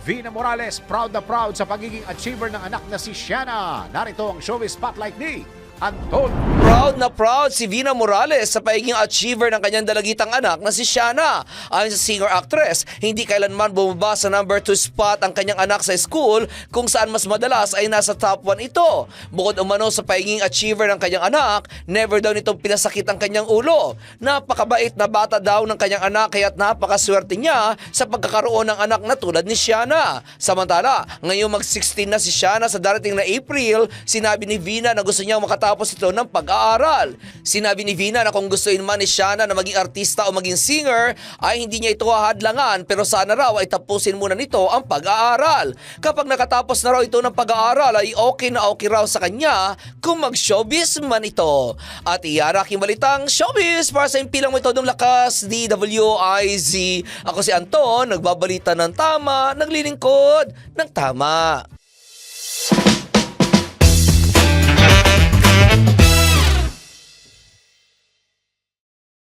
Vina Morales, proud na proud sa pagiging achiever ng anak na si Shiana. Narito ang showbiz spotlight ni Anton. Proud na proud si Vina Morales sa pagiging achiever ng kanyang dalagitang anak na si Shiana. Ayon sa singer-actress, hindi kailanman bumaba sa number 2 spot ang kanyang anak sa school kung saan mas madalas ay nasa top 1 ito. Bukod umano sa pagiging achiever ng kanyang anak, never daw nitong pinasakit ang kanyang ulo. Napakabait na bata daw ng kanyang anak kaya't napakaswerte niya sa pagkakaroon ng anak na tulad ni Shiana. Samantala, ngayong mag-16 na si Shiana sa darating na April, sinabi ni Vina na gusto niyang makatapos ito ng pag-aaral. Sinabi ni Vina na kung gustuin man ni Shiana na maging artista o maging singer ay hindi niya ito hahadlangan pero sana raw ay tapusin muna nito ang pag-aaral. Kapag nakatapos na raw ito ng pag-aaral ay okay na okay raw sa kanya kung mag-showbiz man ito. At iyan aking balitang showbiz para sa impilang metodong lakas DWIZ. Ako si Anton, nagbabalita ng tama, naglilingkod ng tama.